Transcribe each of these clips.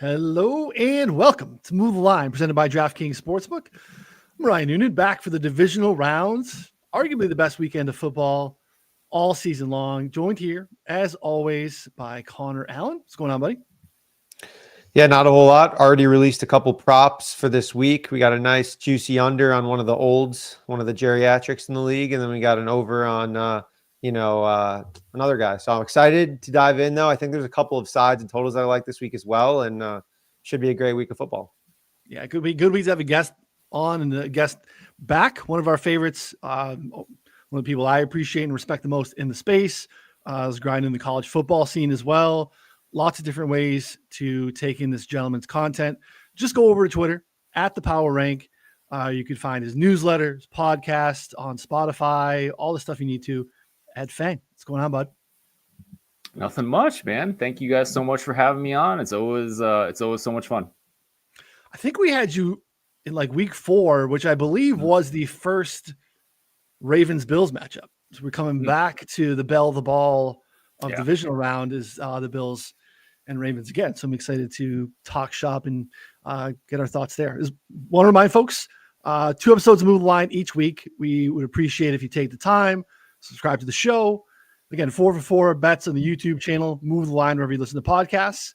Hello and welcome to Move the Line, presented by DraftKings Sportsbook. I'm Ryan Noonan, back for the divisional rounds, arguably the best weekend of football all season long. Joined here, as always, by Connor Allen. What's going on, buddy? Yeah, not a whole lot. Already released a couple props for this week. We got a nice juicy under on one of the olds, one of the geriatrics in the league, and then we got an over on another guy. So I'm excited to dive in, though. I think there's a couple of sides and totals that I like this week as well, and should be a great week of football. Yeah, it could be good weeks to have a guest on and a guest back. One of our favorites, one of the people I appreciate and respect the most in the space, is grinding the college football scene as well. Lots of different ways to take in this gentleman's content. Just go over to Twitter at the Power Rank. You could find his newsletter, his podcast on Spotify, all the stuff you need to. Ed Fang, what's going on, bud? Nothing much, man. Thank you guys so much for having me on. It's always so much fun. I think we had you in like week 4, which I believe was the first Ravens-Bills matchup. So we're coming back to the bell of the ball of divisional round is the Bills and Ravens again. So I'm excited to talk shop and get our thoughts there. Want to remind folks, 2 episodes of Move the Line each week. We would appreciate if you take the time, subscribe to the show. Again, 4 for 4 bets on the YouTube channel, Move the Line wherever you listen to podcasts.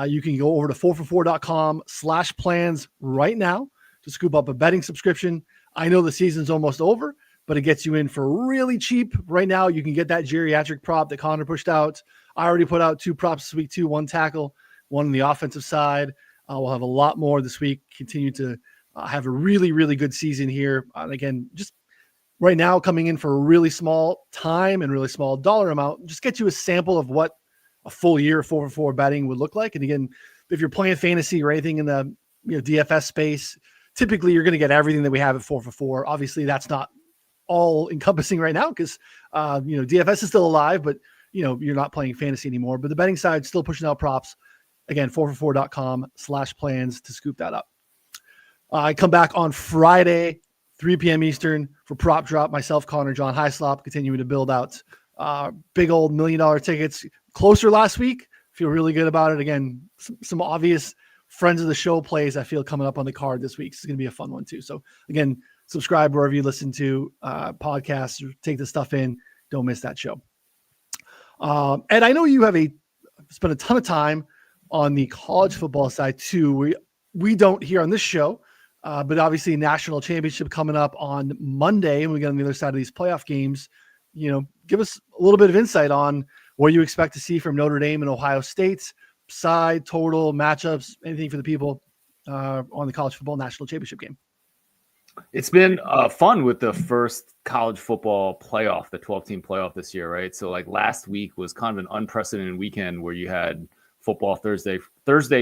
You can go over to 4for4.com/plans right now to scoop up a betting subscription. I know the season's almost over, but it gets you in for really cheap. Right now, you can get that geriatric prop that Connor pushed out. I already put out 2 props this week too, 1 tackle, 1 on the offensive side. We'll have a lot more this week. Continue to have a really, really good season here. Again, just right now coming in for a really small time and really small dollar amount, just get you a sample of what a full year of 4 for 4 betting would look like. And again, if you're playing fantasy or anything in the DFS space, typically you're going to get everything that we have at 4 for 4. Obviously, that's not all encompassing right now because DFS is still alive, but you're not playing fantasy anymore. But the betting side still pushing out props. Again, 4for4.com/plans to scoop that up. I come back on Friday, 3 p.m. Eastern for Prop Drop. Myself, Connor, John Hyslop, continuing to build out big old $1 million tickets. Closer last week. Feel really good about it. Again, some obvious friends of the show plays I feel coming up on the card this week. It's going to be a fun one too. So again, subscribe wherever you listen to podcasts or take the stuff in. Don't miss that show. And I know you have spent a ton of time on the college football side too. We don't here on this show, but obviously national championship coming up on Monday, and we get on the other side of these playoff games. Give us a little bit of insight on what you expect to see from Notre Dame and Ohio State side, total, matchups, anything for the people on the college football national championship game. It's been fun with the first college football playoff, the 12-team playoff this year, right? So like last week was kind of an unprecedented weekend where you had football Thursday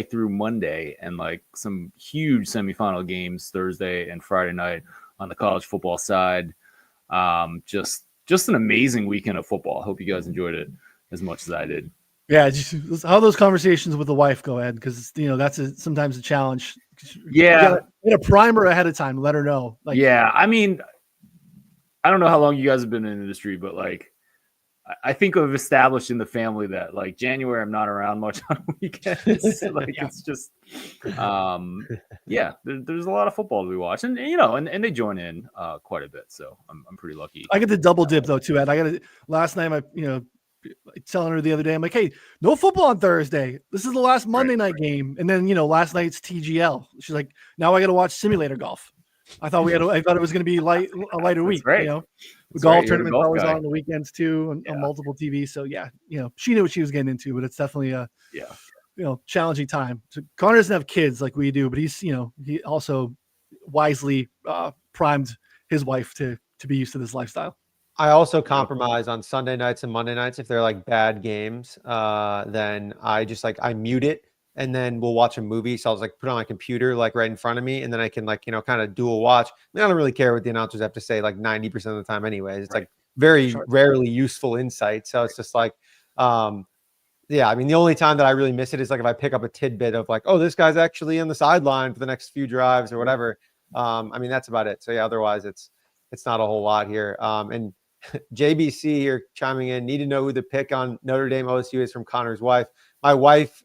through Monday and like some huge semifinal games Thursday and Friday night on the college football side. Just an amazing weekend of football. I hope you guys enjoyed it as much as I did. Yeah, just how those conversations with the wife go, Ed, because that's sometimes a challenge. Yeah, get a primer ahead of time. Let her know. I mean, I don't know how long you guys have been in the industry, but like, I think I've established in the family that like January I'm not around much on weekends. It's just, there's a lot of football to be watched, and and they join in quite a bit. So I'm pretty lucky. I get the double dip though too, Ed. Last night telling her the other day, I'm like, hey, no football on Thursday. This is the last Monday night game. And then, last night's TGL. She's like, now I got to watch simulator golf. I thought it was going to be a lighter week. Right. The golf tournament's always on the weekends too, on multiple TVs. So she knew what she was getting into, but it's definitely a challenging time. So Connor doesn't have kids like we do, but he's, he also wisely primed his wife to be used to this lifestyle. I also compromise on Sunday nights and Monday nights. If they're like bad games, then I mute it and then we'll watch a movie. So I'll just put it on my computer, right in front of me. And then I can kind of dual watch. I don't really care what the announcers have to say, 90% of the time anyways. It's very rarely useful insight. So it's just the only time that I really miss it is if I pick up a tidbit of this guy's actually on the sideline for the next few drives or whatever. That's about it. So otherwise it's not a whole lot here. And JBC here chiming in, need to know who the pick on Notre Dame OSU is from Connor's wife. My wife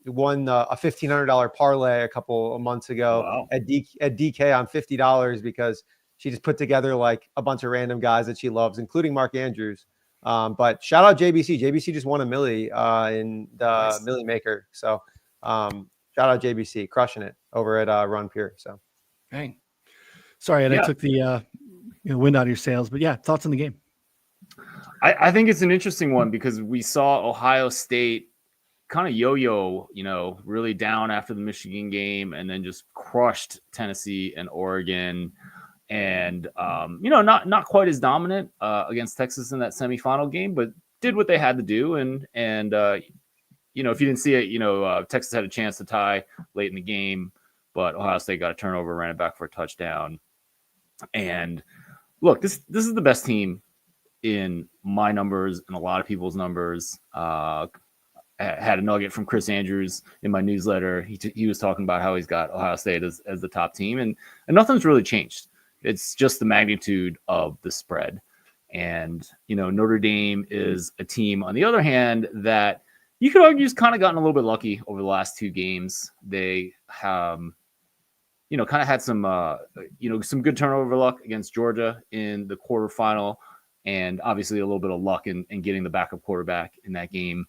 won a $1,500 parlay a couple of months ago at DK on $50 because she just put together like a bunch of random guys that she loves, including Mark Andrews. But shout out JBC. JBC just won a millie in the Millie Maker. So shout out JBC, crushing it over at Run Pure. So, dang. Sorry, I took the wind out of your sails, but yeah, thoughts on the game. I think it's an interesting one because we saw Ohio State kind of yo-yo, really down after the Michigan game, and then just crushed Tennessee and Oregon, and not quite as dominant against Texas in that semifinal game, but did what they had to do. And if you didn't see it, Texas had a chance to tie late in the game, but Ohio State got a turnover, ran it back for a touchdown. And look, this is the best team in my numbers and a lot of people's numbers. I had a nugget from Chris Andrews in my newsletter. He was talking about how he's got Ohio State as the top team, and nothing's really changed. It's just the magnitude of the spread. And, Notre Dame is a team, on the other hand, that you could argue has kind of gotten a little bit lucky over the last two games. They have, kind of had some good turnover luck against Georgia in the quarterfinal, and obviously a little bit of luck in getting the backup quarterback in that game.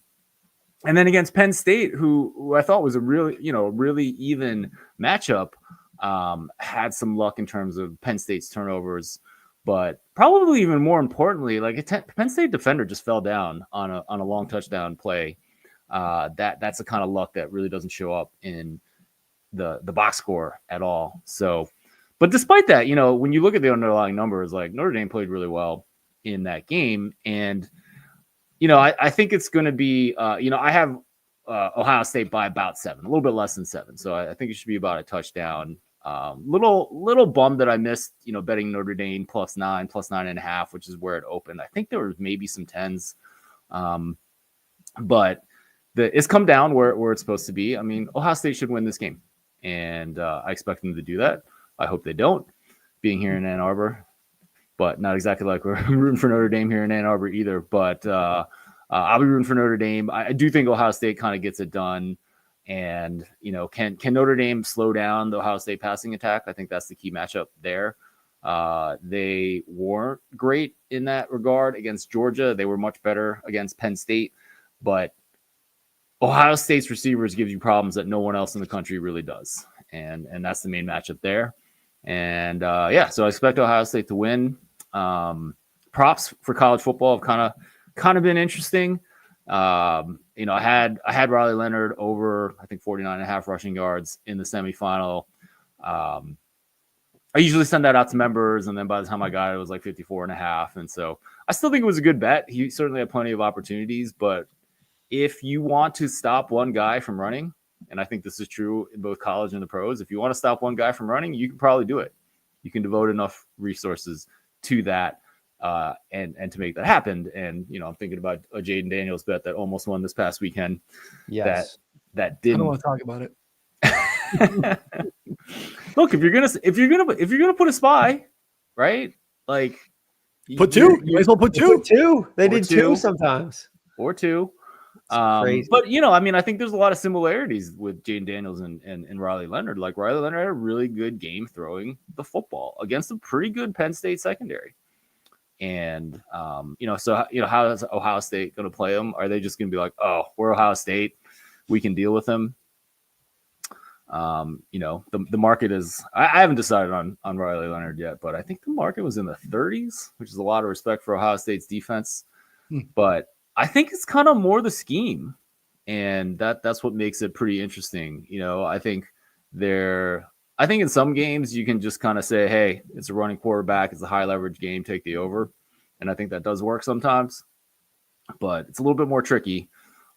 And then against Penn State, who I thought was a really even matchup, had some luck in terms of Penn State's turnovers, but probably even more importantly, like a Penn State defender just fell down on a long touchdown play. That's the kind of luck that really doesn't show up in the box score at all. So, but despite that, when you look at the underlying numbers, like Notre Dame played really well in that game. And, I think it's going to be, I have Ohio State by about 7, a little bit less than 7. So I think it should be about a touchdown. Little bummed that I missed, betting Notre Dame +9, +9.5, which is where it opened. I think there was maybe some 10s. But it's come down where it's supposed to be. I mean, Ohio State should win this game, and I expect them to do that. I hope they don't, being here in Ann Arbor, but not exactly like we're rooting for Notre Dame here in Ann Arbor either. But I'll be rooting for Notre Dame. I do think Ohio State kind of gets it done. And, can Notre Dame slow down the Ohio State passing attack? I think that's the key matchup there. They weren't great in that regard against Georgia. They were much better against Penn State. But Ohio State's receivers give you problems that no one else in the country really does. And that's the main matchup there. And, so I expect Ohio State to win. Props for college football have kind of been interesting. I had Riley Leonard over, I think 49.5 rushing yards in the semifinal. I usually send that out to members, and then by the time I got it, it was like 54.5. And so I still think it was a good bet. He certainly had plenty of opportunities, but if you want to stop one guy from running, and I think this is true in both college and the pros, if you want to stop one guy from running, you can probably do it. You can devote enough resources to that and to make that happen. And, I'm thinking about a Jaden Daniels bet that almost won this past weekend. Yes. That didn't. I don't want to talk about it. Look, if you're gonna put a spy, right? Like put two. You might as well put two. They did two sometimes. Or two. Crazy. But I think there's a lot of similarities with Jaden Daniels and Riley Leonard. Like Riley Leonard had a really good game throwing the football against a pretty good Penn State secondary. And how is Ohio State going to play them? Are they just going to be like, oh, we're Ohio State, we can deal with them? The market is. I haven't decided on Riley Leonard yet, but I think the market was in the 30s, which is a lot of respect for Ohio State's defense. But I think it's kind of more the scheme, and that's what makes it pretty interesting. I think in some games you can just kind of say, hey, it's a running quarterback, it's a high leverage game, take the over. And I think that does work sometimes, but it's a little bit more tricky,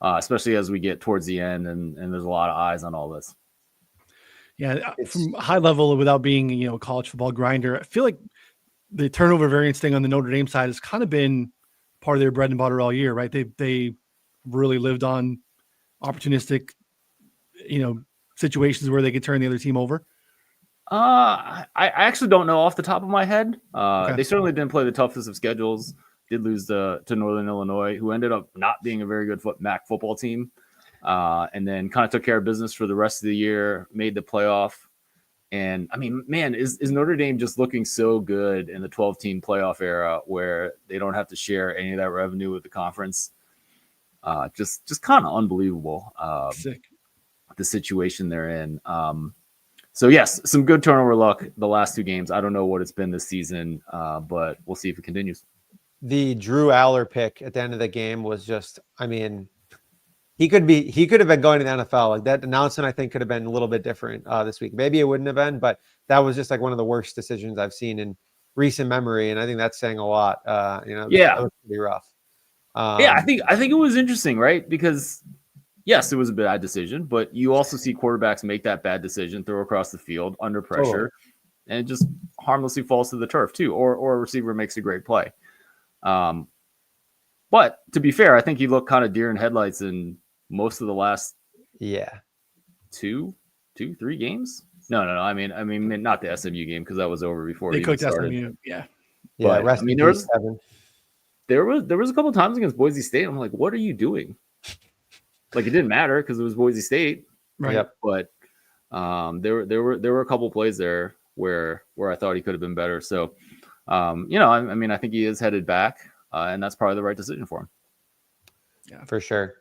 especially as we get towards the end and there's a lot of eyes on all this. Yeah, from high level without being, a college football grinder, I feel like the turnover variance thing on the Notre Dame side has kind of been part of their bread and butter all year, right? They really lived on opportunistic, situations where they could turn the other team over. I actually don't know off the top of my head. Okay. They certainly didn't play the toughest of schedules. Did lose to Northern Illinois, who ended up not being a very good MAC football team. and then kind of took care of business for the rest of the year, made the playoff. And I mean, man, is Notre Dame just looking so good in the 12-team playoff era where they don't have to share any of that revenue with the conference? Just kind of unbelievable. Sick. The situation they're in. So yes, some good turnover luck the last 2 games. I don't know what it's been this season, but we'll see if it continues. The Drew Aller pick at the end of the game was just, I mean, he could have been going to the NFL. Like that announcement, I think could have been a little bit different this week. Maybe it wouldn't have been, but that was just like one of the worst decisions I've seen in recent memory. And I think that's saying a lot. That was pretty rough. I think it was interesting, right? Because yes, it was a bad decision, but you also see quarterbacks make that bad decision, throw across the field under pressure, and it just harmlessly falls to the turf too, or a receiver makes a great play. But to be fair, I think he looked kind of deer in headlights in most of the last 3 games. No. I mean, not the SMU game because that was over before they he cooked started. SMU. Yeah. But I mean, there was a couple times against Boise State. I'm like, what are you doing? Like it didn't matter because it was Boise State, right? Yep. But there were a couple plays there where I thought he could have been better. So, I mean, I think he is headed back, and that's probably the right decision for him. Yeah, for sure.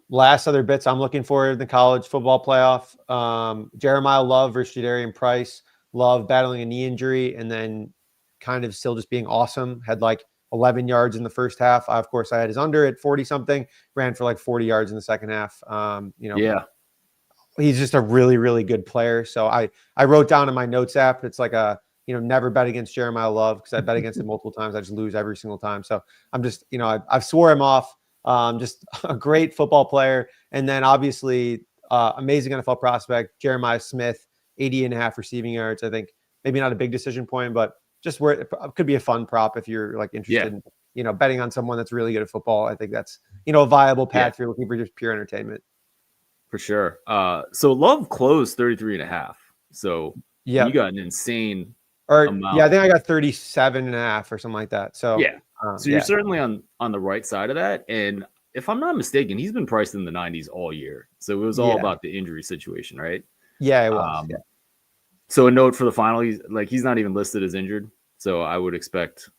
Last other bits I'm looking for in the college football playoff. Jeremiah Love versus Jadarian Price. Love battling a knee injury and then kind of still just being awesome. Had like 11 yards in the first half. Of course, I had his under at 40 something. Ran for like 40 yards in the second half. He's just a really, really good player. So I wrote down in my notes app. It's like never bet against Jeremiah Love because I bet against him multiple times. I just lose every single time. So I'm just, I've swore him off. Just a great football player. And then obviously amazing NFL prospect, Jeremiah Smith, 80.5 receiving yards. I think maybe not a big decision point, but just where it could be a fun prop if you're like interested in, betting on someone that's really good at football. I think that's, a viable path if you're looking for just pure entertainment. For sure. So Love closed 33.5. So you got an insane amount. I think I got 37.5 or something like that. So you're certainly on the right side of that. And if I'm not mistaken, he's been priced in the 90s all year. So it was all about the injury situation, right? Yeah, it was. So a note for the final, he's not even listed as injured. So I would expect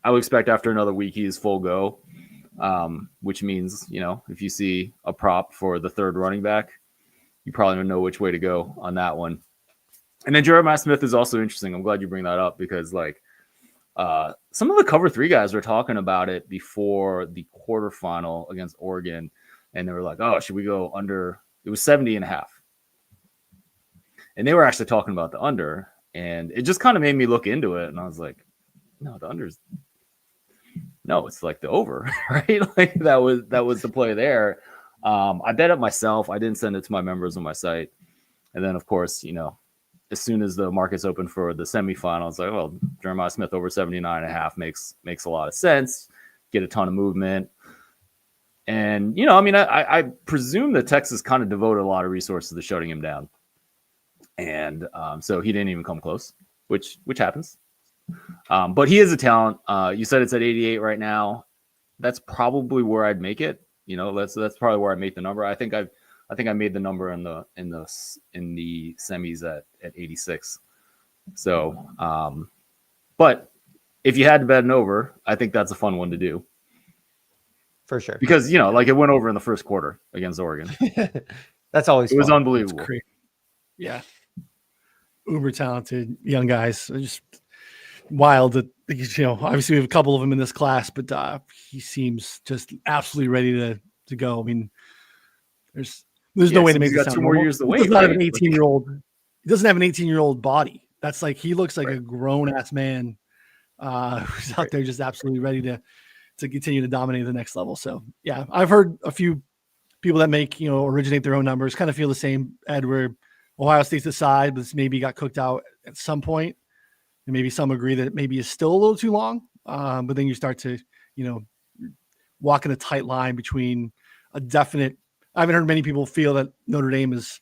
after another week he is full go. Which means, if you see a prop for the third running back, you probably don't know which way to go on that one. And then Jeremiah Smith is also interesting. I'm glad you bring that up because some of the cover 3 guys were talking about it before the quarterfinal against Oregon. And they were like, oh, should we go under? It was 70.5. And they were actually talking about the under. And it just kind of made me look into it. And I was like, no, the under's. No, it's like the over, right? Like that was the play there. I bet it myself. I didn't send it to my members on my site. And then, of course, as soon as the markets open for the semifinals, like, well, Jeremiah Smith over 79.5 makes a lot of sense. Get a ton of movement. And, I presume that Texas kind of devoted a lot of resources to shutting him down. And so he didn't even come close, which happens. But he is a talent. You said it's at 88 right now. That's probably where I'd make it. That's probably where I make the number. I think I made the number in the semis at 86. So, but if you had to bet an over, I think that's a fun one to do. For sure. Because, it went over in the first quarter against Oregon. That's always It was unbelievable. Yeah. Uber talented young guys. Just wild that, obviously we have a couple of them in this class, but he seems just absolutely ready to go. I mean, there's no way to make he's got 2 more years to wait. He doesn't have an 18-year-old. He doesn't have an 18-year-old body. That's like he looks like a grown ass man who's out there just absolutely ready to continue to dominate the next level. So yeah, I've heard a few people that make originate their own numbers kind of feel the same, Ed, where Ohio State's the side, but this maybe got cooked out at some point. And maybe some agree that it maybe is still a little too long. But then you start to, walk in a tight line between a definite. I haven't heard many people feel that Notre Dame is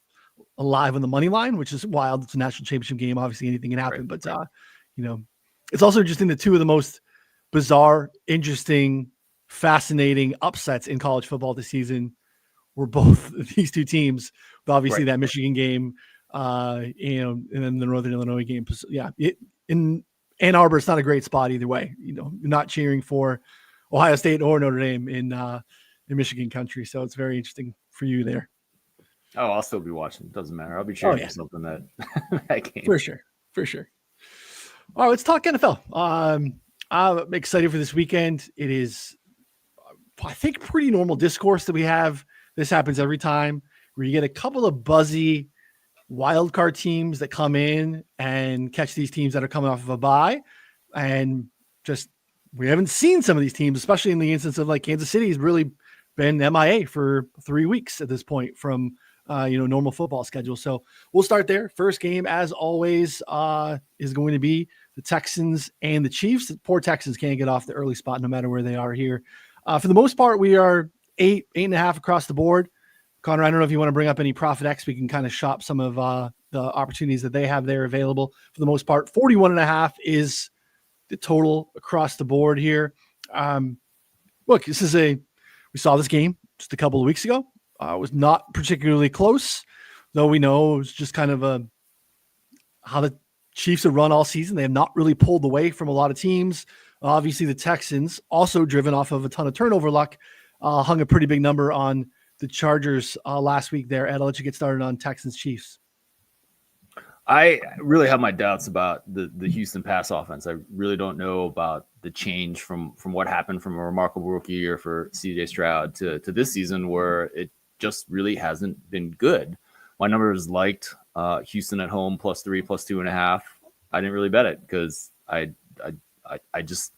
alive on the money line, which is wild. It's a national championship game. Obviously anything can happen, but it's also interesting that 2 of the most bizarre, interesting, fascinating upsets in college football this season were both these two teams, with obviously Right. that Michigan game, and then the Northern Illinois game. Yeah, in Ann Arbor, it's not a great spot either way. You're not cheering for Ohio State or Notre Dame in Michigan country, so it's very interesting for you there. Oh, I'll still be watching. Doesn't matter. I'll be cheering for something that game. For sure. All right, let's talk NFL. I'm excited for this weekend. It is, I think, pretty normal discourse that we have. This happens every time where you get a couple of buzzy wild card teams that come in and catch these teams that are coming off of a bye. And just, we haven't seen some of these teams, especially in the instance of like Kansas City has really been MIA for 3 weeks at this point from, normal football schedule. So we'll start there. First game, as always, is going to be the Texans and the Chiefs. The poor Texans can't get off the early spot no matter where they are here. For the most part, we are 8.5 across the board. Connor, I don't know if you want to bring up any Profit X. We can kind of shop some of the opportunities that they have there available. For the most part, 41.5 is the total across the board here. Look, we saw this game just a couple of weeks ago. It was not particularly close, though we know it was just kind of how the Chiefs have run all season. They have not really pulled away from a lot of teams. Obviously, the Texans, also driven off of a ton of turnover luck, hung a pretty big number on the Chargers last week there. Ed, I'll let you get started on Texans Chiefs. I really have my doubts about the Houston pass offense. I really don't know about the change from what happened from a remarkable rookie year for CJ Stroud to this season, where it just really hasn't been good. My numbers liked Houston at home +3, +2.5. I didn't really bet it because I just,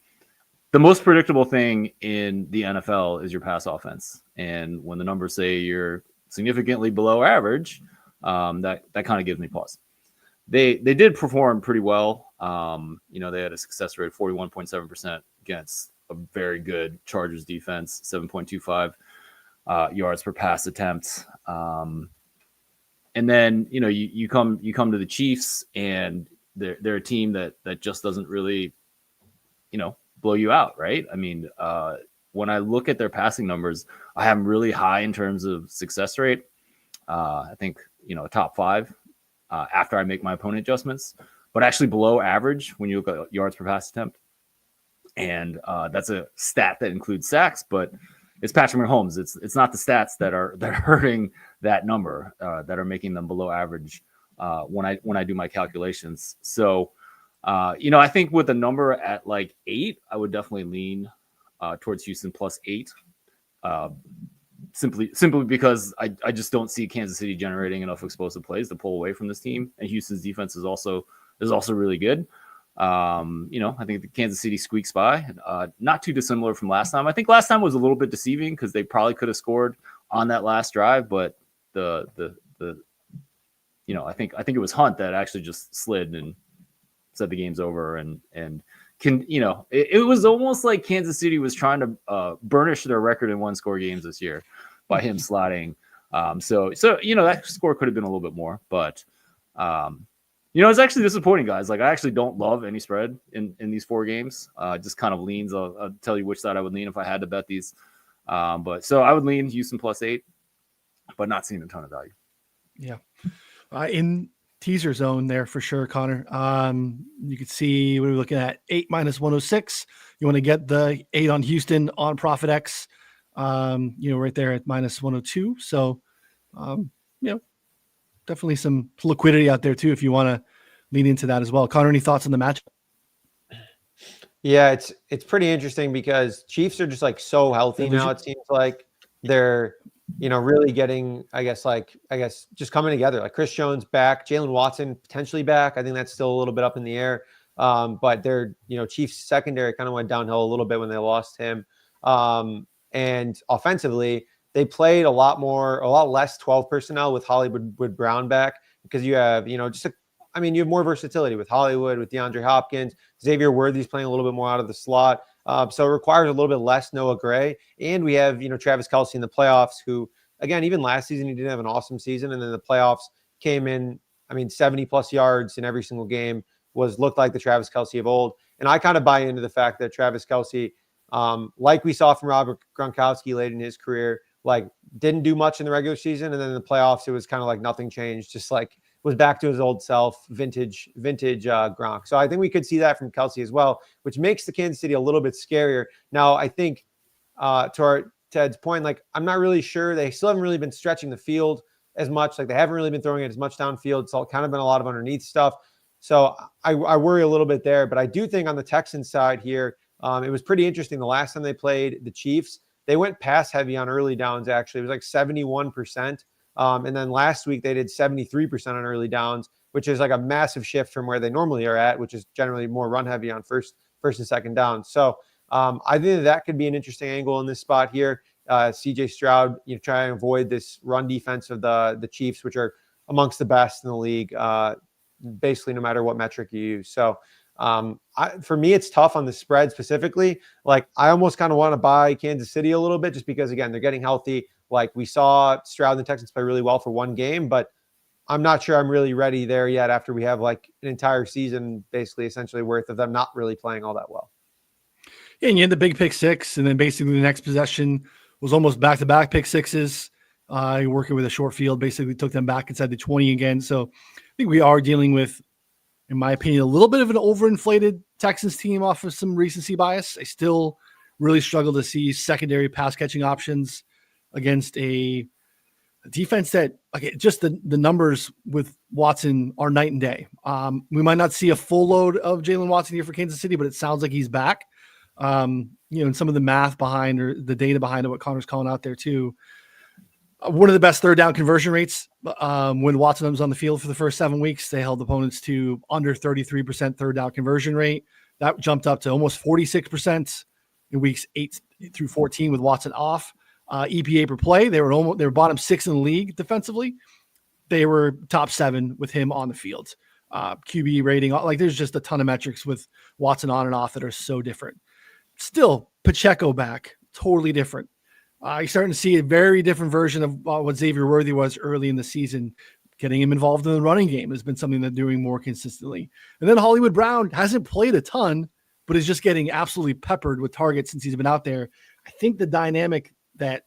the most predictable thing in the NFL is your pass offense. And when the numbers say you're significantly below average, that kind of gives me pause. They did perform pretty well. They had a success rate of 41.7% against a very good Chargers defense, 7.25 yards per pass attempt. And then, you come to the Chiefs, and they're a team that just doesn't really, blow you out, right? I mean, when I look at their passing numbers, I have them really high in terms of success rate. I think, a top 5 after I make my opponent adjustments, but actually below average when you look at yards per pass attempt. And that's a stat that includes sacks, but it's Patrick Mahomes. It's not the stats that are hurting that number, that are making them below average when I do my calculations. So, I think with a number at like 8, I would definitely lean towards Houston +8. Simply because I just don't see Kansas City generating enough explosive plays to pull away from this team, and Houston's defense is also really good. I think the Kansas City squeaks by, not too dissimilar from last time. I think last time was a little bit deceiving because they probably could have scored on that last drive, but I think it was Hunt that actually just slid and said the game's over, and it was almost like Kansas City was trying to burnish their record in 1-score games this year by him sliding. So that score could have been a little bit more, but it's actually disappointing, guys. Like, I actually don't love any spread in these 4 games. Just kind of leans. I'll tell you which side I would lean if I had to bet these. But so I would lean Houston +8, but not seeing a ton of value. Yeah. In teaser zone there for sure, Connor. You can see we're looking at 8 -106. You want to get the 8 on Houston on Profit X, right there at -102. So, definitely some liquidity out there too, if you want to lean into that as well. Connor, any thoughts on the match? Yeah, it's pretty interesting because Chiefs are just like so healthy now. It seems like they're, really getting, I guess, just coming together. Like Chris Jones back, Jalen Watson potentially back. I think that's still a little bit up in the air. But their, Chiefs secondary kind of went downhill a little bit when they lost him. And offensively, they played a lot less 12 personnel with Hollywood Brown back, because you have, you have more versatility with Hollywood, with DeAndre Hopkins. Xavier Worthy's playing a little bit more out of the slot. So it requires a little bit less Noah Gray. And we have, Travis Kelce in the playoffs, who, again, even last season, he didn't have an awesome season. And then the playoffs came in, 70+ yards in every single game, looked like the Travis Kelce of old. And I kind of buy into the fact that Travis Kelce, like we saw from Robert Gronkowski late in his career, like didn't do much in the regular season, and then in the playoffs, it was kind of like nothing changed, just like was back to his old self, vintage Gronk. So I think we could see that from Kelce as well, which makes the Kansas City a little bit scarier. Now, I think to Ted's point, like I'm not really sure. They still haven't really been stretching the field as much. Like they haven't really been throwing it as much downfield. It's all kind of been a lot of underneath stuff. So I worry a little bit there. But I do think on the Texans side here, it was pretty interesting. The last time they played the Chiefs, they went pass heavy on early downs. Actually, it was like 71%. And then last week they did 73% on early downs, which is like a massive shift from where they normally are at, which is generally more run heavy on first and second down. So I think that could be an interesting angle in this spot here. CJ Stroud, try and avoid this run defense of the Chiefs, which are amongst the best in the league, basically no matter what metric you use. So for me, it's tough on the spread specifically. Like I almost kind of want to buy Kansas City a little bit just because, again, they're getting healthy. Like we saw Stroud and the Texans play really well for one game, but I'm not sure I'm really ready there yet after we have like an entire season, basically essentially worth of them not really playing all that well. Yeah, and you had the big pick six, and then basically the next possession was almost back-to-back pick sixes. Working with a short field, basically took them back inside the 20 again. So I think we are dealing with, in my opinion, a little bit of an overinflated Texans team off of some recency bias. I still really struggle to see secondary pass-catching options against a defense that, just the numbers with Watson are night and day. We might not see a full load of Jalen Watson here for Kansas City, but it sounds like he's back. And some of the math behind or the data behind it, what Connor's calling out there too. One of the best third down conversion rates when Watson was on the field for the first 7 weeks. They held opponents to under 33% third down conversion rate. That jumped up to almost 46% in weeks 8 through 14 with Watson off. EPA per play, they were bottom 6 in the league defensively. They were top 7 with him on the field. QB rating, like there's just a ton of metrics with Watson on and off that are so different. Still, Pacheco back, totally different. You're starting to see a very different version of what Xavier Worthy was early in the season. Getting him involved in the running game has been something they're doing more consistently. And then Hollywood Brown hasn't played a ton, but is just getting absolutely peppered with targets since he's been out there. I think the dynamic that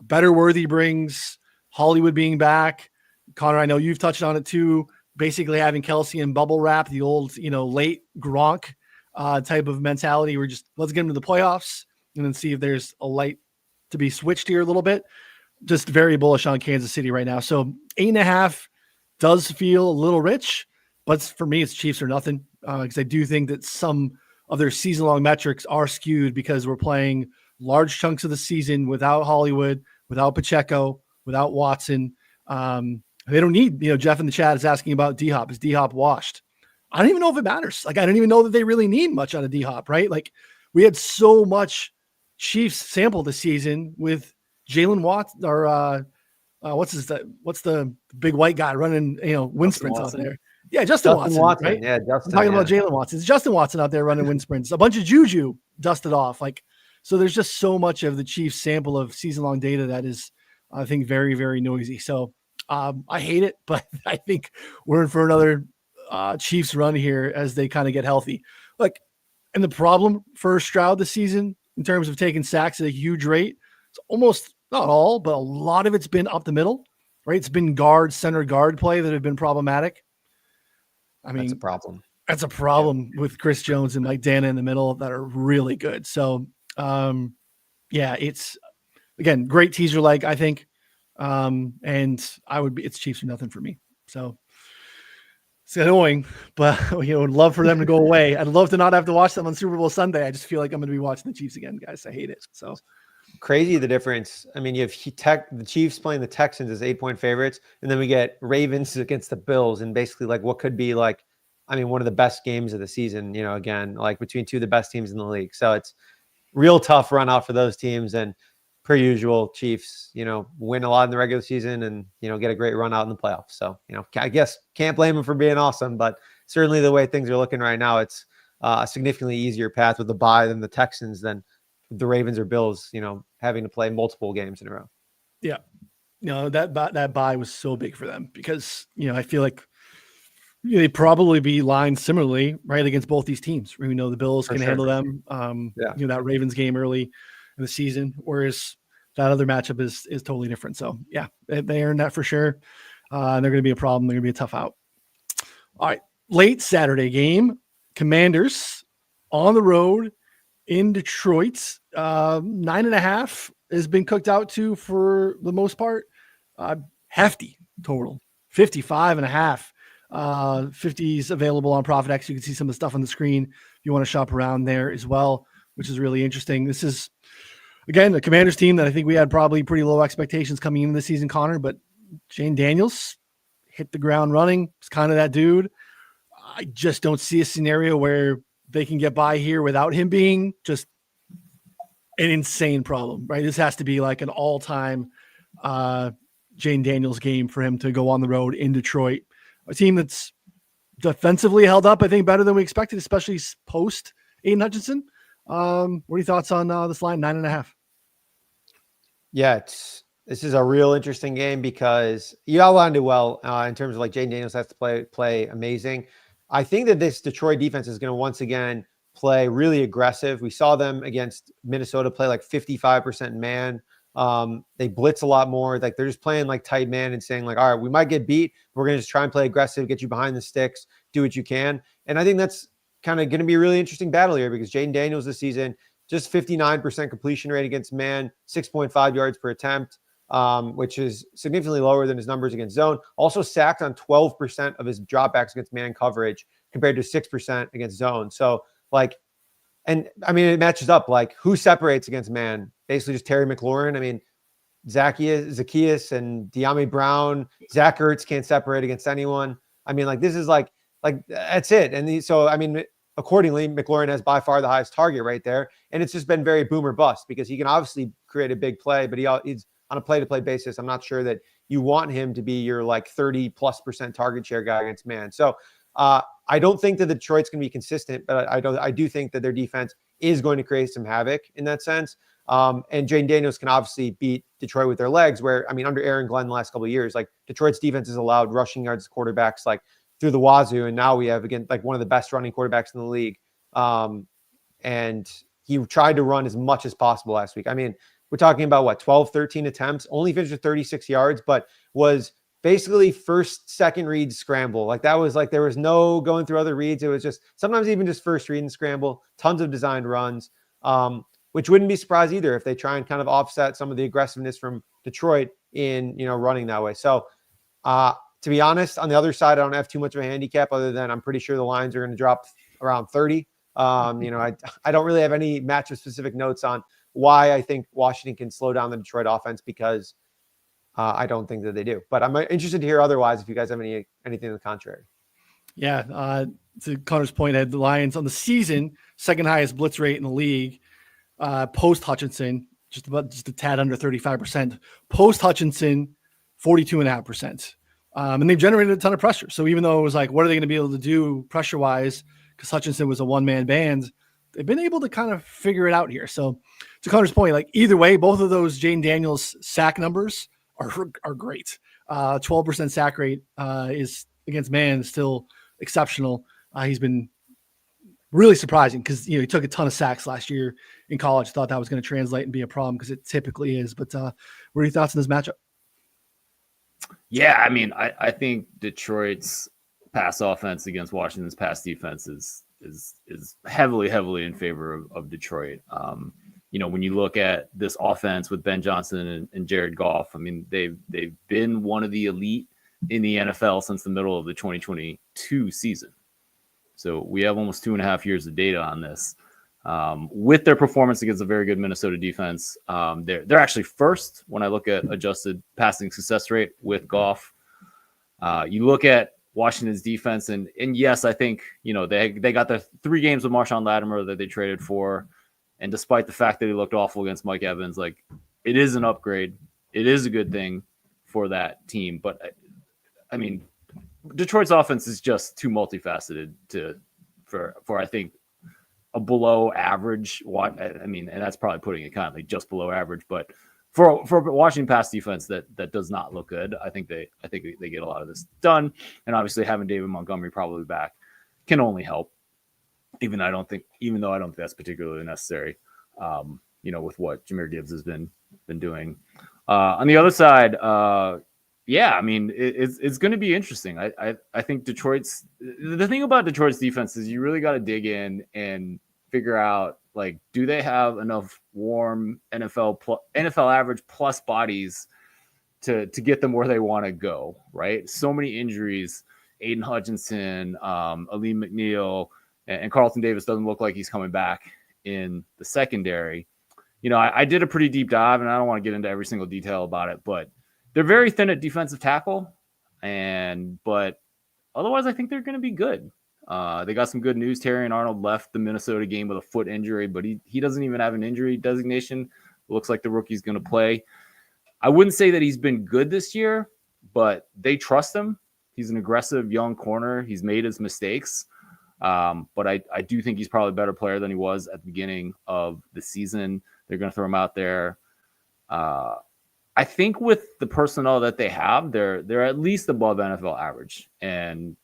better Worthy brings, Hollywood being back, Connor, I know you've touched on it too, basically having Kelce and bubble wrap, the old, late Gronk type of mentality. We're just, let's get him to the playoffs and then see if there's a light to be switched here a little bit. Just very bullish on Kansas City right now. So 8.5 does feel a little rich, but for me, it's Chiefs or nothing. Because I do think that some of their season-long metrics are skewed because we're playing large chunks of the season without Hollywood, without Pacheco, without Watson. They don't need, Jeff in the chat is asking about D-Hop. Is D-Hop washed? I don't even know if it matters. Like, I don't even know that they really need much out of D-Hop, right? Like, we had so much Chiefs sample this season with Jalen Watts or what's the big white guy running, wind sprints out there. Yeah, Justin Watson, right? Yeah, Justin. I'm talking about Jalen Watson. It's Justin Watson out there running wind sprints. A bunch of Juju dusted off. So there's just so much of the Chiefs sample of season-long data that is, I think, very, very noisy. So I hate it, but I think we're in for another Chiefs run here as they kind of get healthy. And the problem for Stroud this season in terms of taking sacks at a huge rate, it's almost not all, but a lot of it's been up the middle, right? It's been center guard play that have been problematic. I mean, that's a problem with Chris Jones and Mike Dana in the middle that are really good. So, it's, again, great teaser leg, I think. And it's Chiefs or nothing for me. So it's annoying, but would love for them to go away. I'd love to not have to watch them on Super Bowl Sunday. I just feel like I'm going to be watching the Chiefs again, guys. I hate it. So crazy the difference. I mean, you have the Chiefs playing the Texans as 8-point favorites, and then we get Ravens against the Bills, and basically what could be one of the best games of the season. Again, between two of the best teams in the league. So it's real tough run out for those teams, and per usual, Chiefs, win a lot in the regular season and, get a great run out in the playoffs. So, I guess can't blame them for being awesome, but certainly the way things are looking right now, it's a significantly easier path with the bye than the Texans than the Ravens or Bills, having to play multiple games in a row. Yeah. That bye was so big for them because, I feel like they'd probably be lined similarly, right, against both these teams. We know the Bills can handle them. That Ravens game early in the season, whereas that other matchup is totally different. So yeah, they earned that for sure. And they're going to be a problem. They're going to be a tough out. All right. Late Saturday game, Commanders on the road in Detroit. 9.5 has been cooked out to for the most part. Hefty total, 55.5. 50s available on ProfitX. You can see some of the stuff on the screen if you want to shop around there as well, which is really interesting. This is, again, the Commanders team that I think we had probably pretty low expectations coming into the season, Connor, but Jane Daniels hit the ground running. It's kind of that dude. I just don't see a scenario where they can get by here without him being just an insane problem, right? This has to be like an all-time Jane Daniels game for him to go on the road in Detroit. A team that's defensively held up, I think, better than we expected, especially post Aiden Hutchinson. What are your thoughts on this line, 9.5? Yeah, this is a real interesting game because you outlined it well in terms of like Jane Daniels has to play amazing. I think that this Detroit defense is going to once again play really aggressive. We saw them against Minnesota play like 55% man. They blitz a lot more. Like they're just playing like tight man and saying like, all right, we might get beat. We're going to just try and play aggressive, get you behind the sticks, do what you can. And I think that's kind of going to be a really interesting battle here because Jane Daniels this season, just 59% completion rate against man, 6.5 yards per attempt, which is significantly lower than his numbers against zone. Also sacked on 12% of his dropbacks against man coverage compared to 6% against zone. So like, and I mean, it matches up like who separates against man, basically just Terry McLaurin. I mean, Zacchaeus and De'Ami Brown, Zach Ertz can't separate against anyone. I mean, like this is like that's it. And so, I mean, accordingly, McLaurin has by far the highest target right there. And it's just been very boom or bust because he can obviously create a big play, but he's on a play-to-play basis. I'm not sure that you want him to be your like 30+% target share guy against man. So I don't think that Detroit's going to be consistent, but I do think that their defense is going to create some havoc in that sense. And Jane Daniels can obviously beat Detroit with their legs where, I mean, under Aaron Glenn the last couple of years, like Detroit's defense has allowed rushing yards quarterbacks like through the wazoo. And now we have, again, like one of the best running quarterbacks in the league. And he tried to run as much as possible last week. I mean, we're talking about what, 12, 13 attempts, only finished with 36 yards, but was basically first, second read scramble. Like that was like, there was no going through other reads. It was just sometimes even just first read and scramble, tons of designed runs, which wouldn't be surprised either if they try and kind of offset some of the aggressiveness from Detroit in, running that way. So to be honest, on the other side, I don't have too much of a handicap other than I'm pretty sure the lines are going to drop around 30. I don't really have any matchup specific notes on why I think Washington can slow down the Detroit offense because I don't think that they do. But I'm interested to hear otherwise if you guys have anything to the contrary. Yeah, to Connor's point, I had the Lions on the season, second highest blitz rate in the league. Post Hutchinson, just a tad under 35%. Post Hutchinson, 42.5%. And they've generated a ton of pressure. So even though it was like, what are they going to be able to do pressure wise? Because Hutchinson was a one-man band. They've been able to kind of figure it out here. So to Connor's point, like either way, both of those Jane Daniels sack numbers are great. 12% sack rate is against man still exceptional. He's been really surprising because he took a ton of sacks last year in college. Thought that was going to translate and be a problem because it typically is. But what are your thoughts on this matchup? Yeah, I mean, I think Detroit's pass offense against Washington's pass defense is heavily in favor of Detroit. When you look at this offense with Ben Johnson and Jared Goff, I mean, they've been one of the elite in the NFL since the middle of the 2022 season. So we have almost 2.5 years of data on this. With their performance against a very good Minnesota defense, they're actually first when I look at adjusted passing success rate with Goff. You look at Washington's defense, and yes, I think they got their 3 games with Marshawn Lattimore that they traded for, and despite the fact that he looked awful against Mike Evans, like it is an upgrade. It is a good thing for that team, but I mean, Detroit's offense is just too multifaceted for I think a below average. I mean, and that's probably putting it kind of like just below average, but for Washington pass defense that does not look good. I think they get a lot of this done, and obviously having David Montgomery probably back can only help. Even though I don't think that's particularly necessary. With what Jahmyr Gibbs has been been doing. On the other side, yeah, I mean, it's going to be interesting. I think the thing about Detroit's defense is you really got to dig in and figure out, like, do they have enough warm NFL average plus bodies to get them where they want to go, right? So many injuries. Aiden Hutchinson, Aleem McNeil, and Carlton Davis doesn't look like he's coming back in the secondary. You know, I did a pretty deep dive, and I don't want to get into every single detail about it, but they're very thin at defensive tackle, but otherwise I think they're going to be good. They got some good news. Terrion Arnold left the Minnesota game with a foot injury, but he doesn't even have an injury designation. It looks like the rookie's going to play. I wouldn't say that he's been good this year, but they trust him. He's an aggressive young corner. He's made his mistakes. But I do think he's probably a better player than he was at the beginning of the season. They're going to throw him out there. I think with the personnel that they have, they're at least above NFL average. And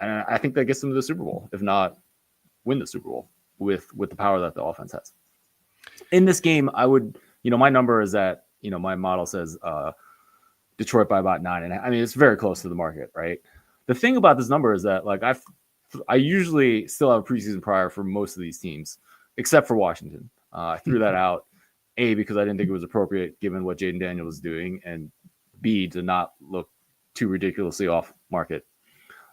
I think that gets them to the Super Bowl, if not win the Super Bowl with the power that the offense has. In this game, I would, my number is that, my model says Detroit by about 9. And I mean, it's very close to the market, right? The thing about this number is that, like, I usually still have a preseason prior for most of these teams, except for Washington. I threw that out, A, because I didn't think it was appropriate given what Jaden Daniels was doing, and B, to not look too ridiculously off market.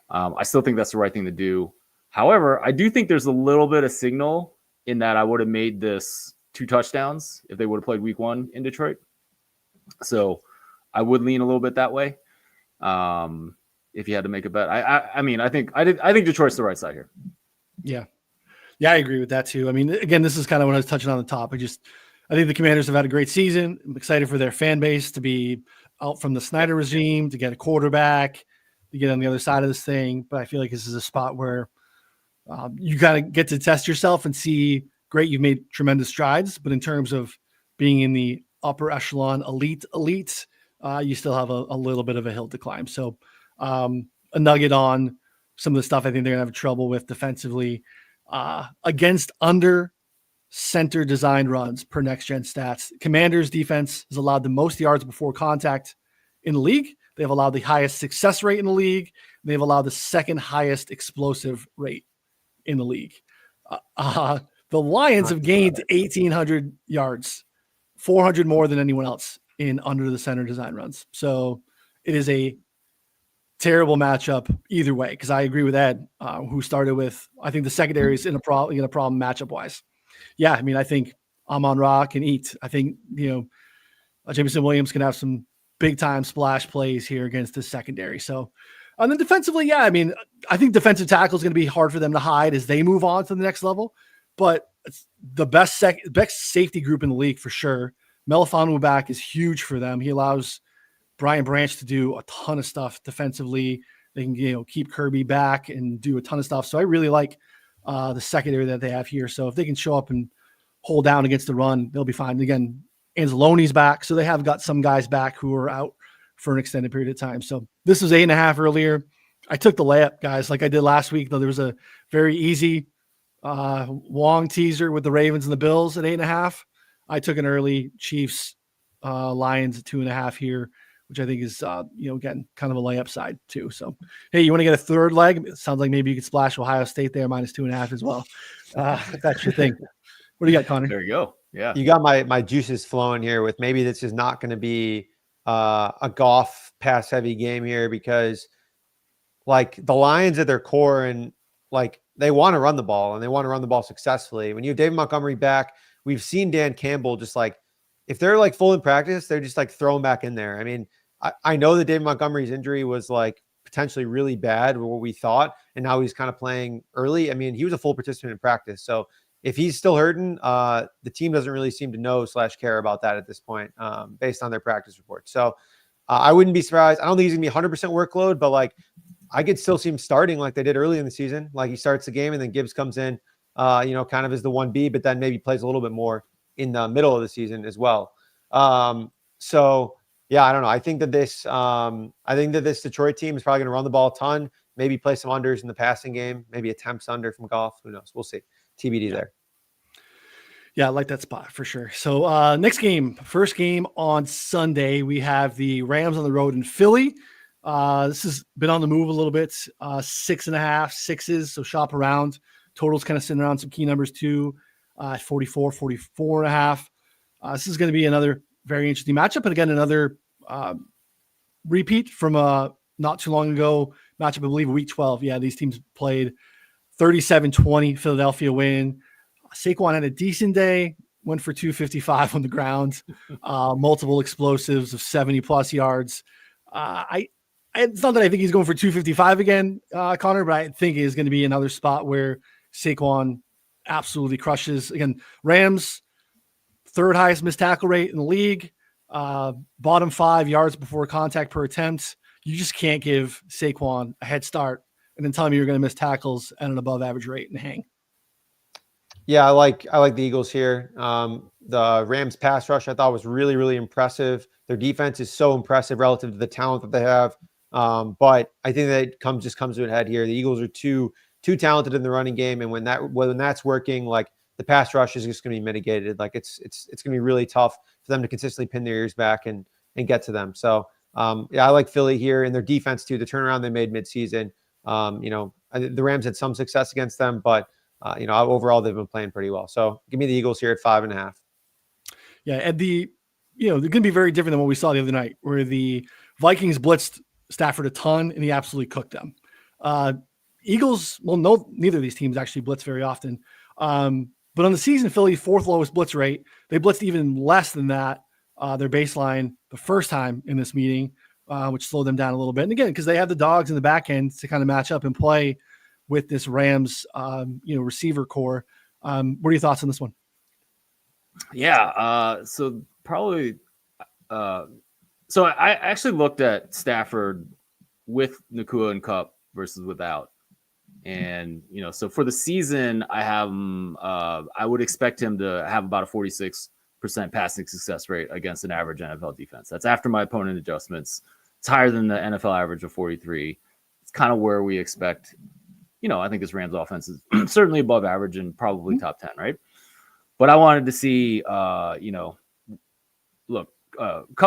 I still think that's the right thing to do. However, I do think there's a little bit of signal in that I would have made this 2 touchdowns if they would have played week 1 in Detroit. So I would lean a little bit that way. If you had to make a bet, I mean, I think Detroit's the right side here. Yeah, I agree with that too. I mean, again, this is kind of when I was touching on the top. I think the Commanders have had a great season. I'm excited for their fan base to be out from the Snyder regime, to get a quarterback, to get on the other side of this thing. But I feel like this is a spot where you got to get to test yourself and see, great, you've made tremendous strides, but in terms of being in the upper echelon elite, you still have a little bit of a hill to climb. So a nugget on some of the stuff I think they're going to have trouble with defensively against under center designed runs per next gen stats. Commanders defense has allowed the most yards before contact in the league. They've allowed the highest success rate in the league. They've allowed the second highest explosive rate in the league. The Lions have gained 1,800 yards, 400 more than anyone else in under the center design runs. So it is a terrible matchup either way, because I agree with Ed, who started with, I think the secondary is in a problem matchup wise. Yeah, I mean, I think Amon-Ra can eat. I think, Jameson Williams can have some big time splash plays here against the secondary. So, and then defensively, yeah, I mean, I think defensive tackle is going to be hard for them to hide as they move on to the next level, but it's the best safety group in the league for sure. Melifonwu back is huge for them. He allows Brian Branch to do a ton of stuff defensively. They can, keep Kirby back and do a ton of stuff. So I really like the secondary that they have here. So if they can show up and hold down against the run, they'll be fine. Again, Anzalone's back. So they have got some guys back who are out for an extended period of time. So this was 8.5 earlier. I took the layup, guys, like I did last week, though there was a very easy Wong teaser with the Ravens and the Bills at 8.5. I took an early Chiefs Lions at 2.5 here, which I think is, again, kind of a layup side too. So, hey, you want to get a third leg? It sounds like maybe you could splash Ohio State there -2.5 as well. If that's your thing. What do you got, Connor? There you go. Yeah. You got my juices flowing here with maybe this is not going to be a Goff pass heavy game here, because like the Lions at their core, and like they want to run the ball and they want to run the ball successfully. When you have David Montgomery back, we've seen Dan Campbell just like, if they're like full in practice, they're just like throwing back in there. I mean, I know that David Montgomery's injury was like potentially really bad, what we thought, and now he's kind of playing early. I mean, he was a full participant in practice. So if he's still hurting, the team doesn't really seem to know / care about that at this point, based on their practice report. So I wouldn't be surprised. I don't think he's gonna be 100% workload, but like I could still see him starting like they did early in the season. Like he starts the game and then Gibbs comes in, kind of as the 1B, but then maybe plays a little bit more in the middle of the season as well. So yeah, I don't know. I think that this Detroit team is probably going to run the ball a ton, maybe play some unders in the passing game, maybe attempts under from Goff. Who knows? We'll see. TBD there. Yeah, I like that spot for sure. So next game, first game on Sunday, we have the Rams on the road in Philly. This has been on the move a little bit. 6.5, 6s. So shop around. Totals kind of sitting around some key numbers too. 44, 44.5. This is going to be another very interesting matchup. And again, another repeat from not too long ago matchup, I believe, week 12. Yeah, these teams played 37-20, Philadelphia win. Saquon had a decent day, went for 255 on the ground, multiple explosives of 70-plus yards. It's not that I think he's going for 255 again, Connor, but I think it is going to be another spot where Saquon absolutely crushes. Again, Rams, third highest missed tackle rate in the league, bottom 5 yards before contact per attempt. You just can't give Saquon a head start and then tell me you're going to miss tackles at an above average rate and hang. Yeah, I like the Eagles here. The Rams pass rush I thought was really, really impressive. Their defense is so impressive relative to the talent that they have. But I think that it comes to an head here. The Eagles are too talented in the running game, and when that's working, like the pass rush is just going to be mitigated. Like it's going to be really tough for them to consistently pin their ears back and get to them. So yeah, I like Philly here and their defense too. The turnaround they made midseason. The Rams had some success against them, but overall they've been playing pretty well. So give me the Eagles here at 5.5. Yeah, and they're going to be very different than what we saw the other night, where the Vikings blitzed Stafford a ton and he absolutely cooked them. Eagles, neither of these teams actually blitz very often. But on the season, Philly, fourth lowest blitz rate. They blitzed even less than that, their baseline, the first time in this meeting, which slowed them down a little bit. And again, because they have the dogs in the back end to kind of match up and play with this Rams, receiver core. What are your thoughts on this one? Yeah. So I actually looked at Stafford with Nakua and Kupp versus without. And, so for the season, I would expect him to have about a 46% passing success rate against an average NFL defense. That's after my opponent adjustments. It's higher than the NFL average of 43. It's kind of where we expect, I think this Rams offense is certainly above average and probably top 10, right? But I wanted to see, Kupp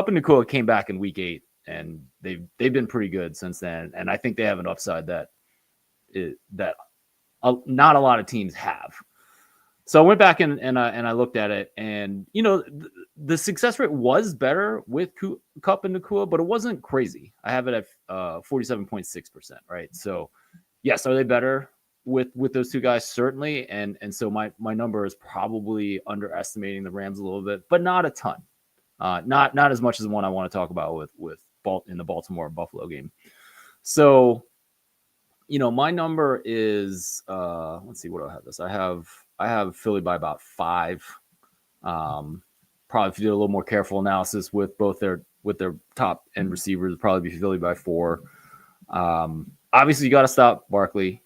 and Nakua came back in week 8 and they've been pretty good since then. And I think they have an upside that not a lot of teams have. So I went back and I looked at it, and the success rate was better with Kupp and Nakua, but it wasn't crazy. I have it at 47.6%, right? So yes, are they better with those two guys? Certainly, and so my number is probably underestimating the Rams a little bit, but not a ton. Not as much as the one I want to talk about with in the Baltimore Buffalo game. So, my number is let's see, what do I have this? I have Philly by about 5. Probably if you do a little more careful analysis with their top end receivers, probably be Philly by 4. Obviously you got to stop Barkley,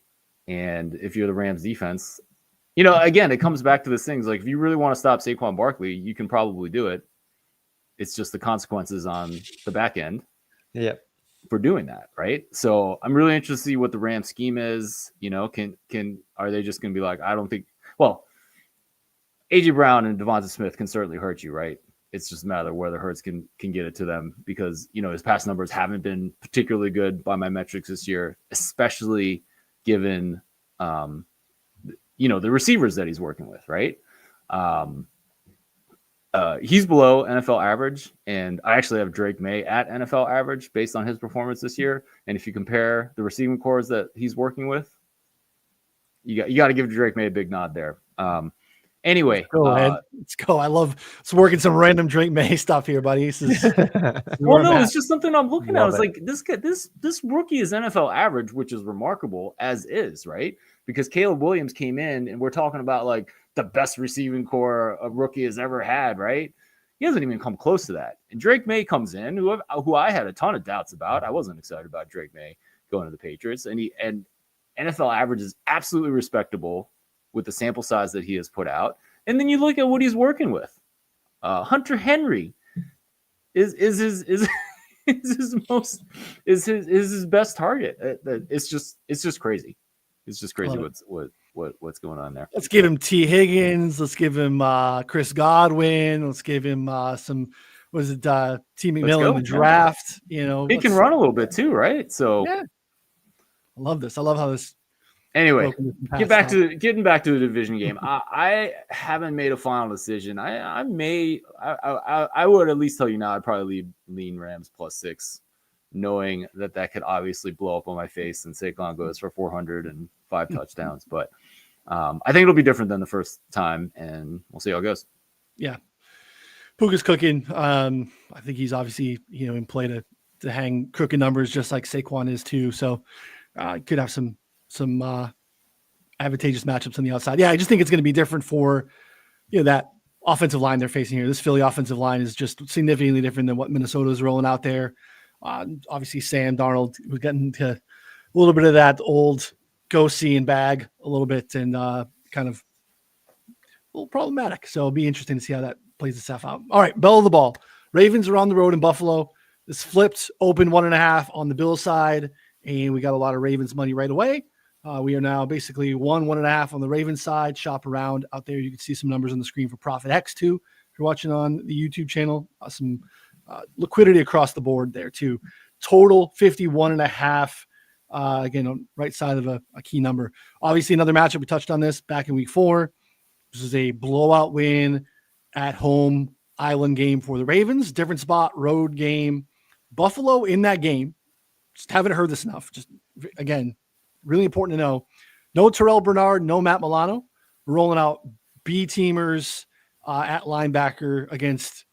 and if you're the Rams defense, again, it comes back to this things like if you really want to stop Saquon Barkley, you can probably do it. It's just the consequences on the back end. Yeah. For doing that, right? So I'm really interested to see what the Rams scheme is. Are they just going to be like, I don't think, well, AJ Brown and Devonta Smith can certainly hurt you, right? It's just a matter of whether Hurts can get it to them because, his pass numbers haven't been particularly good by my metrics this year, especially given, the receivers that he's working with, right? He's below NFL average, and I actually have Drake May at NFL average based on his performance this year. And if you compare the receiving cores that he's working with, you got to give Drake May a big nod there. Anyway, let's go. I love working some random Drake May stuff here, buddy. This is it's just something I'm looking at. It's like this rookie is NFL average, which is remarkable as is, right? Because Caleb Williams came in, and we're talking about like the best receiving core a rookie has ever had, right? He hasn't even come close to that. And Drake May comes in, who I had a ton of doubts about. I wasn't excited about Drake May going to the Patriots, and NFL average is absolutely respectable with the sample size that he has put out. And then you look at what he's working with. Hunter Henry is his best target. It's just crazy. It's just crazy what what's going on there. Let's give him T. Higgins. Let's give him Chris Godwin. Let's give him T. McMillan in the draft. You know, he can run a little bit too, right? So yeah, I love this. I love how this. Anyway, getting back to the division game. I haven't made a final decision. I would at least tell you now. I'd probably lean Rams +6, knowing that could obviously blow up on my face and Saquon goes for 405 touchdowns. But I think it'll be different than the first time, and we'll see how it goes. Yeah, Puka's cooking. I think he's obviously in play to hang crooked numbers just like Saquon is too. So could have some advantageous matchups on the outside. Yeah, I just think it's going to be different for that offensive line they're facing here. This Philly offensive line is just significantly different than what Minnesota's rolling out there. Obviously, Sam Darnold was getting to a little bit of that old go see and bag a little bit, and kind of a little problematic. So it'll be interesting to see how that plays itself out. All right, bell of the ball. Ravens are on the road in Buffalo. This flipped open 1.5 on the Bills side, and we got a lot of Ravens money right away. We are now basically 1.5 on the Ravens side. Shop around out there. You can see some numbers on the screen for Profit X too. If you're watching on the YouTube channel, some liquidity across the board there too. Total 51.5. Again, on right side of a key number. Obviously, another matchup. We touched on this back in week 4. This is a blowout win at home island game for the Ravens. Different spot, road game. Buffalo in that game. Just haven't heard this enough. Just again, really important to know. No Terrell Bernard, no Matt Milano. We're rolling out B-teamers at linebacker against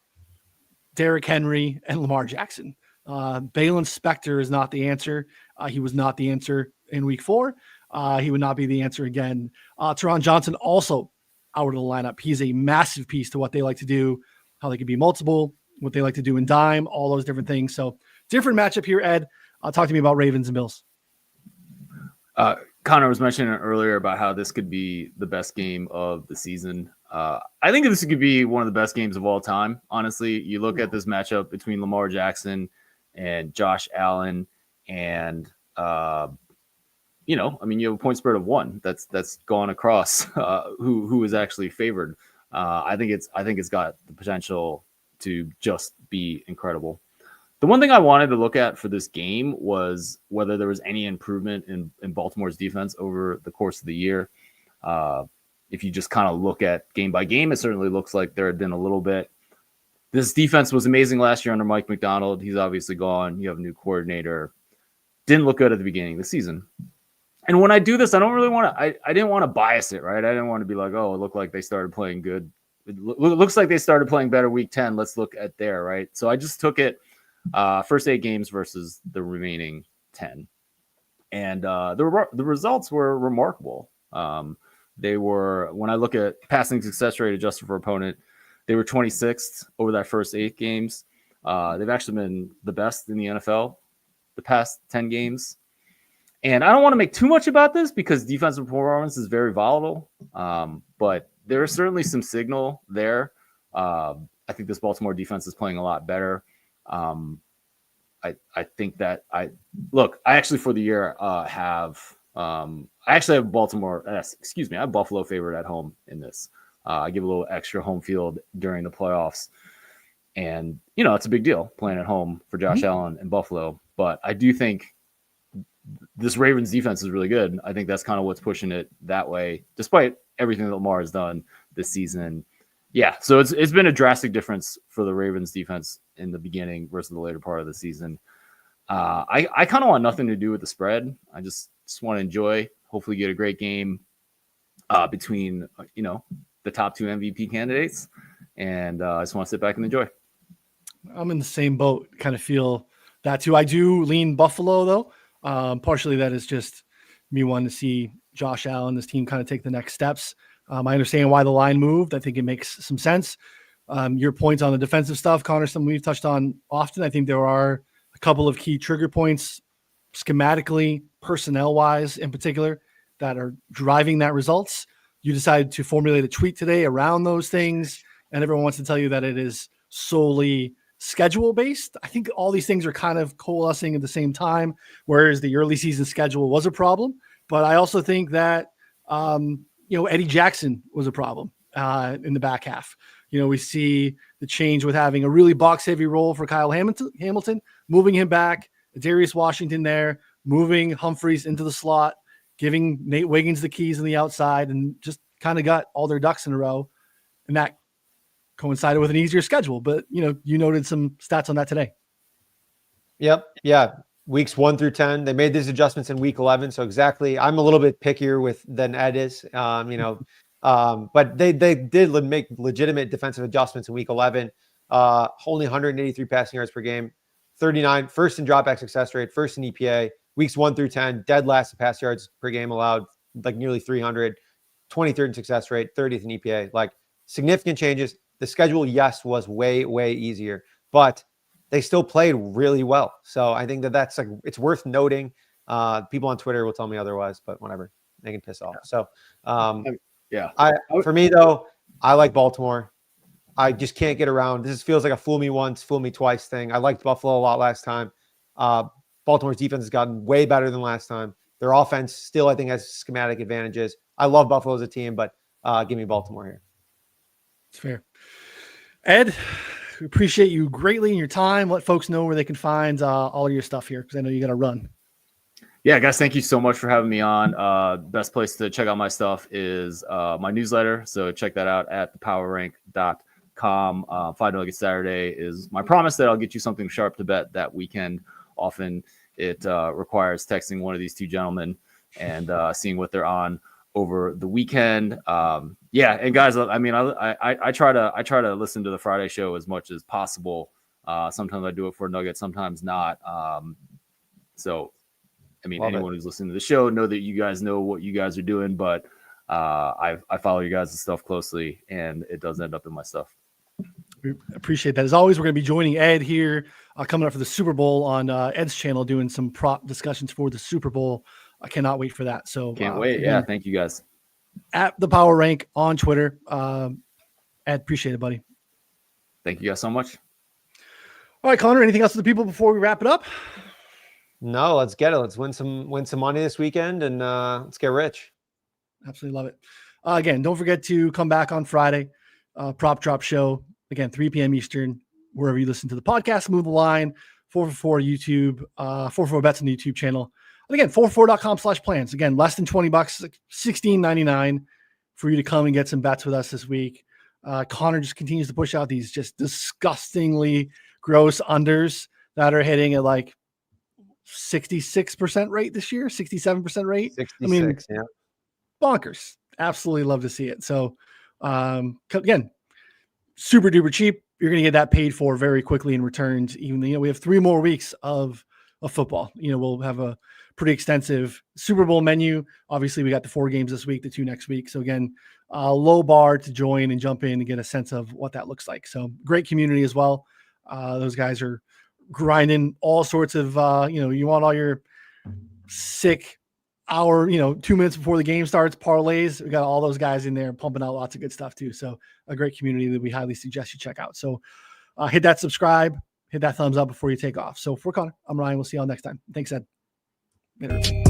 Derrick Henry and Lamar Jackson. Balin Spector is not the answer. He was not the answer in week 4. He would not be the answer again. Teron Johnson also out of the lineup. He's a massive piece to what they like to do, how they can be multiple, what they like to do in dime, all those different things. So different matchup here, Ed. Talk to me about Ravens and Bills. Connor was mentioning earlier about how this could be the best game of the season. I think this could be one of the best games of all time. Honestly, you look at this matchup between Lamar Jackson and Josh Allen, and you have a point spread of 1 that's gone across who is actually favored. I think it's got the potential to just be incredible. The one thing I wanted to look at for this game was whether there was any improvement in Baltimore's defense over the course of the year. If you just kind of look at game by game, it certainly looks like there had been a little bit. This defense was amazing last year under Mike McDonald. He's obviously gone. You have a new coordinator. Didn't look good at the beginning of the season. And when I do this, I don't really want to, I didn't want to bias it, right? I didn't want to be like, oh, it looked like they started playing good. It looks like they started playing better week 10. Let's look at there, right? So I just took it first 8 games versus the remaining 10. And the results were remarkable. They were, when I look at passing success rate adjusted for opponent, they were 26th over that first 8 games. They've actually been the best in the NFL the past 10 games. And I don't want to make too much about this because defensive performance is very volatile. But there is certainly some signal there. I think this Baltimore defense is playing a lot better. I think that I actually for the year have Baltimore. I have Buffalo favored at home in this. I give a little extra home field during the playoffs, and it's a big deal playing at home for Josh Allen and Buffalo. But I do think this Ravens defense is really good. I think that's kind of what's pushing it that way, despite everything that Lamar has done this season. Yeah, so it's been a drastic difference for the Ravens defense in the beginning versus the later part of the season. I kind of want nothing to do with the spread. I just want to enjoy, hopefully get a great game between, the top 2 MVP candidates. And I just want to sit back and enjoy. I'm in the same boat, kind of feel that too. I do lean Buffalo though. Partially that is just me wanting to see Josh Allen, this team kind of take the next steps. I understand why the line moved. I think it makes some sense. Your points on the defensive stuff, Connor, something we've touched on often. I think there are a couple of key trigger points schematically, personnel-wise in particular, that are driving that results. You decided to formulate a tweet today around those things, and everyone wants to tell you that it is solely schedule-based. I think all these things are kind of coalescing at the same time, whereas the early season schedule was a problem. But I also think that Eddie Jackson was a problem in the back half. We see the change with having a really box heavy role for Kyle Hamilton, moving him back, Darius Washington there, moving Humphreys into the slot, giving Nate Wiggins the keys on the outside, and just kind of got all their ducks in a row. And that coincided with an easier schedule. But, you noted some stats on that today. Yep. Yeah. Weeks 1 through 10, they made these adjustments in week 11. So exactly, I'm a little bit pickier than Ed is, but they did make legitimate defensive adjustments in week 11. Only 183 passing yards per game, 39, first in dropback success rate, first in EPA. Weeks 1 through 10, dead last in pass yards per game allowed, like nearly 300, 23rd in success rate, 30th in EPA. Like significant changes. The schedule, yes, was way, way easier, but they still played really well. So I think that's like, it's worth noting. People on Twitter will tell me otherwise, but whatever, they can piss off. So for me though, I like Baltimore. I just can't get around. This feels like a fool me once, fool me twice thing. I liked Buffalo a lot last time. Baltimore's defense has gotten way better than last time. Their offense still, I think, has schematic advantages. I love Buffalo as a team, but give me Baltimore here. It's fair. Ed, we appreciate you greatly in your time. Let folks know where they can find all of your stuff here, because I know you got to run. Yeah, guys, thank you so much for having me on. Best place to check out my stuff is my newsletter. So check that out at thepowerrank.com. 5 Nuggets Saturday is my promise that I'll get you something sharp to bet that weekend. Often it requires texting one of these two gentlemen and seeing what they're on over the weekend. And guys, I mean, I try to listen to the Friday show as much as possible. Sometimes I do it for Nuggets, sometimes not. So, I mean, anyone who's listening to the show know that you guys know what you guys are doing, but I follow you guys' stuff closely, and it does end up in my stuff. We appreciate that. As always, we're going to be joining Ed here coming up for the Super Bowl on Ed's channel, doing some prop discussions for the Super Bowl. I cannot wait for that. So can't wait. Yeah. Thank you guys. At the Power Rank on Twitter. Ed, appreciate it, buddy. Thank you guys so much. All right, Connor, anything else to the people before we wrap it up? No, let's get it. Let's win some money this weekend, and let's get rich. Absolutely love it. Again, don't forget to come back on Friday. Prop Drop Show. Again, 3 p.m. Eastern, wherever you listen to the podcast. Move the line. 444 YouTube. 444 bets on the YouTube channel. And again, 444.com/plans. Again, less than $20, $16.99 for you to come and get some bets with us this week. Connor just continues to push out these just disgustingly gross unders that are hitting at like 66% rate this year, 67% rate. 66, yeah. Bonkers. Absolutely love to see it. So again, super duper cheap. You're going to get that paid for very quickly in returns. Even, we have 3 more weeks of football. We'll have a pretty extensive Super Bowl menu. Obviously we got the 4 games this week, the 2 next week. So again, low bar to join and jump in and get a sense of what that looks like. So great community as well. Those guys are grinding all sorts of, you want all your sick hour, 2 minutes before the game starts, parlays. We got all those guys in there pumping out lots of good stuff too. So a great community that we highly suggest you check out. So hit that subscribe, hit that thumbs up before you take off. So for Connor, I'm Ryan. We'll see y'all next time. Thanks, Ed. Later.